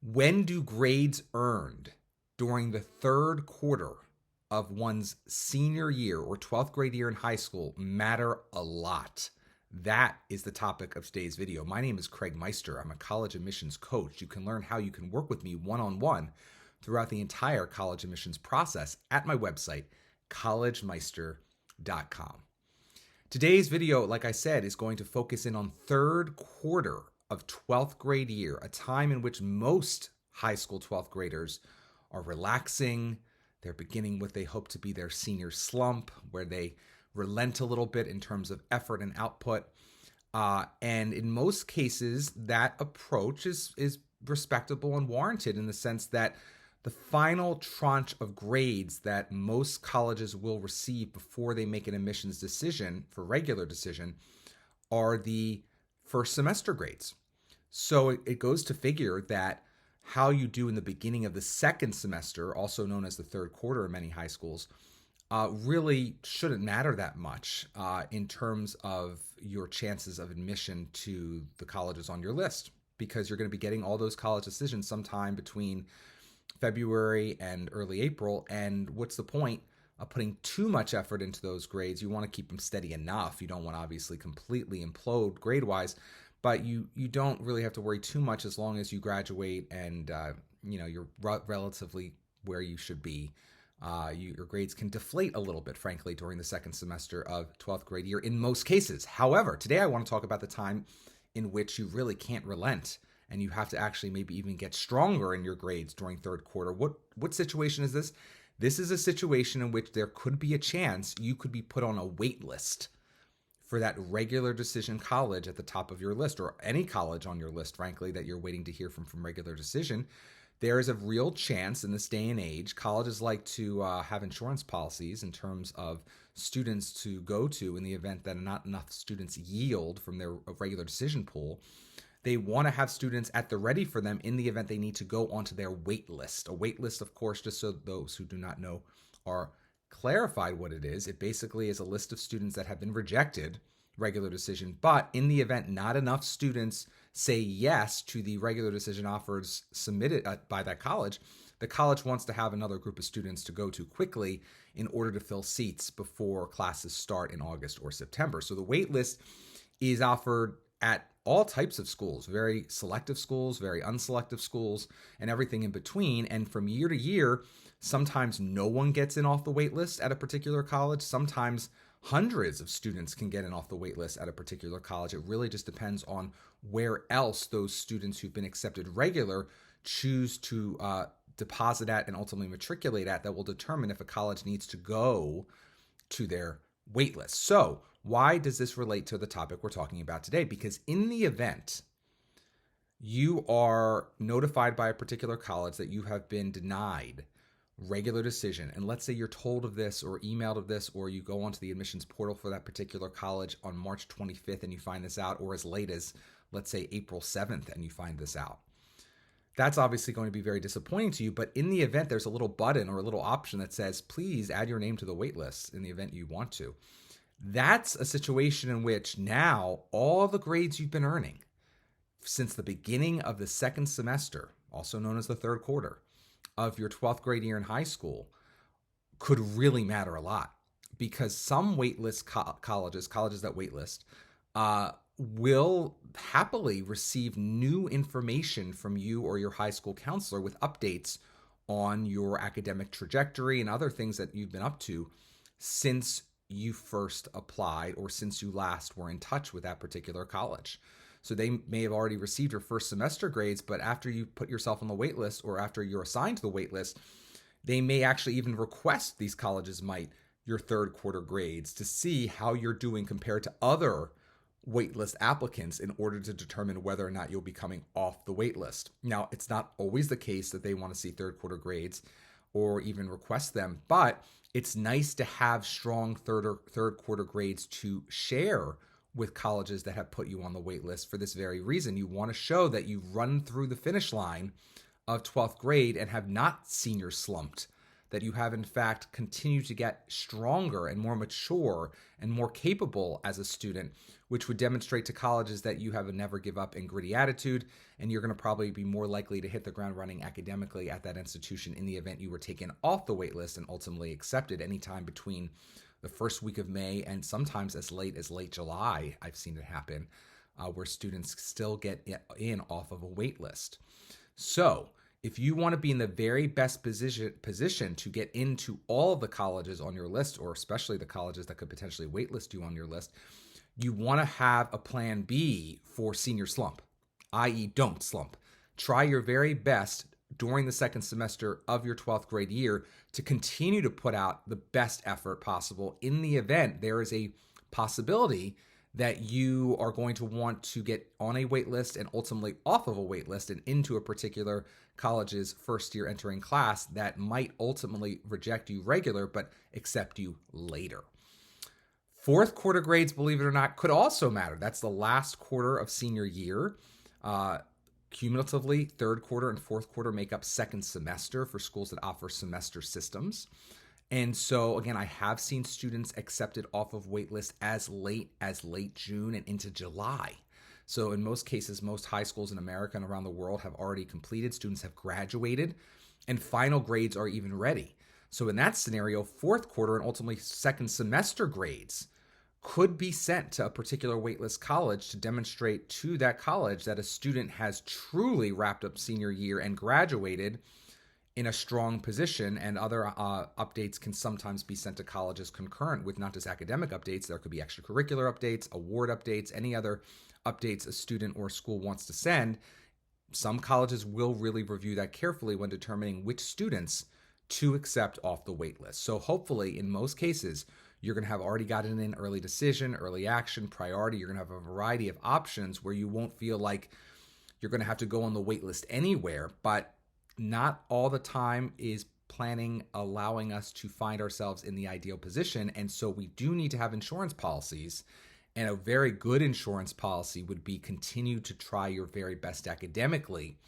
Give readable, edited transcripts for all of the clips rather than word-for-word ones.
When do grades earned during the third quarter of one's senior year or 12th grade year in high school matter a lot? That is the topic of today's video. My name is Craig Meister. I'm a college admissions coach. You can learn how you can work with me one-on-one throughout the entire college admissions process at my website, collegemeister.com. Today's video, like I said, is going to focus in on third quarter of 12th grade year, a time in which most high school 12th graders are relaxing. They're beginning what they hope to be their senior slump, where they relent a little bit in terms of effort and output. And in most cases, that approach is respectable and warranted in the sense that the final tranche of grades that most colleges will receive before they make an admissions decision for regular decision are the first semester grades. So it goes to figure that how you do in the beginning of the second semester, also known as the third quarter in many high schools, really shouldn't matter that much in terms of your chances of admission to the colleges on your list, because you're going to be getting all those college decisions sometime between February and early April. And what's the point of putting too much effort into those grades? You want to keep them steady enough. You don't want to obviously completely implode grade-wise, but you don't really have to worry too much as long as you graduate and you're relatively where you should be. Your grades can deflate a little bit, frankly, during the second semester of 12th grade year in most cases. However, today I want to talk about the time in which you really can't relent and you have to actually maybe even get stronger in your grades during third quarter. What situation is this? This is a situation in which there could be a chance you could be put on a wait list for that regular decision college at the top of your list, or any college on your list, frankly, that you're waiting to hear from regular decision. There is a real chance in this day and age, colleges like to have insurance policies in terms of students to go to in the event that not enough students yield from their regular decision pool. They want to have students at the ready for them in the event they need to go onto their wait list. A wait list, of course, just so those who do not know are clarified what it is. It basically is a list of students that have been rejected regular decision, but in the event not enough students say yes to the regular decision offers submitted by that college, the college wants to have another group of students to go to quickly in order to fill seats before classes start in August or September. So the wait list is offered at all types of schools, very selective schools, very unselective schools, and everything in between. And from year to year, sometimes no one gets in off the wait list at a particular college. Sometimes hundreds of students can get in off the wait list at a particular college. It really just depends on where else those students who've been accepted regular choose to deposit at and ultimately matriculate at that will determine if a college needs to go to their wait list. So why does this relate to the topic we're talking about today? Because in the event you are notified by a particular college that you have been denied regular decision, and let's say you're told of this or emailed of this, or you go onto the admissions portal for that particular college on March 25th and you find this out, or as late as, let's say, April 7th and you find this out. That's obviously going to be very disappointing to you, but in the event there's a little button or a little option that says, please add your name to the wait list in the event you want to. That's a situation in which now all the grades you've been earning since the beginning of the second semester, also known as the third quarter, of your 12th grade year in high school could really matter a lot, because some waitlist colleges that waitlist, will happily receive new information from you or your high school counselor with updates on your academic trajectory and other things that you've been up to since you first applied or since you last were in touch with that particular college. So they may have already received your first semester grades, but after you put yourself on the wait list or after you're assigned to the wait list, they may actually even request, these colleges might, your third quarter grades to see how you're doing compared to other waitlist applicants in order to determine whether or not you'll be coming off the wait list. Now, it's not always the case that they want to see third quarter grades or even request them, but it's nice to have strong third quarter grades to share with colleges that have put you on the wait list for this very reason. You want to show that you've run through the finish line of 12th grade and have not senior slumped, that you have in fact continued to get stronger and more mature and more capable as a student, which would demonstrate to colleges that you have a never give up and gritty attitude, and you're going to probably be more likely to hit the ground running academically at that institution in the event you were taken off the wait list and ultimately accepted anytime between the first week of May and sometimes as late July. I've seen it happen, where students still get in off of a wait list. So if you want to be in the very best position to get into all of the colleges on your list, or especially the colleges that could potentially waitlist you on your list, you want to have a plan B for senior slump, i.e. don't slump. Try your very best during the second semester of your 12th grade year to continue to put out the best effort possible in the event there is a possibility that you are going to want to get on a wait list and ultimately off of a wait list and into a particular college's first year entering class that might ultimately reject you regular but accept you later. Fourth quarter grades, believe it or not, could also matter. That's the last quarter of senior year. Cumulatively, third quarter and fourth quarter make up second semester for schools that offer semester systems. And so, again, I have seen students accepted off of waitlist as late June and into July. So in most cases, most high schools in America and around the world have already completed. Students have graduated and final grades are even ready. So in that scenario, fourth quarter and ultimately second semester grades could be sent to a particular waitlist college to demonstrate to that college that a student has truly wrapped up senior year and graduated in a strong position. And other updates can sometimes be sent to colleges concurrent with not just academic updates. There could be extracurricular updates, award updates, any other updates a student or school wants to send. Some colleges will really review that carefully when determining which students to accept off the wait list. So hopefully, in most cases, you're going to have already gotten in early decision, early action, priority. You're going to have a variety of options where you won't feel like you're going to have to go on the wait list anywhere, but not all the time is planning allowing us to find ourselves in the ideal position. And so we do need to have insurance policies. And a very good insurance policy would be continue to try your very best academically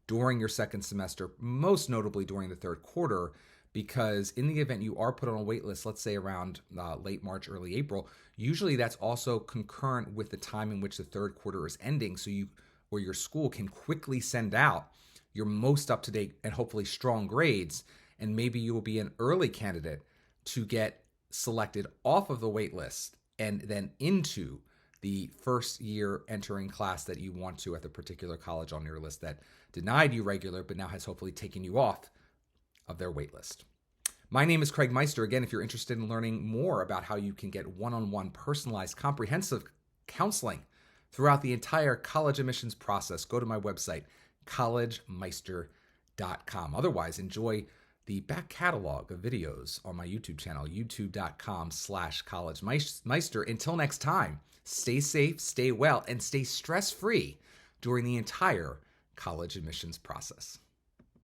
during your second semester, most notably during the third quarter, because in the event you are put on a wait list, let's say around late March, early April, usually that's also concurrent with the time in which the third quarter is ending. So you or your school can quickly send out your most up-to-date and hopefully strong grades, and maybe you will be an early candidate to get selected off of the wait list and then into the first year entering class that you want to at the particular college on your list that denied you regular, but now has hopefully taken you off of their wait list. My name is Craig Meister. Again, if you're interested in learning more about how you can get one-on-one personalized comprehensive counseling throughout the entire college admissions process, go to my website, collegemeister.com. Otherwise, enjoy the back catalog of videos on my YouTube channel, youtube.com/collegemeister. Until next time, stay safe, stay well, and stay stress-free during the entire college admissions process.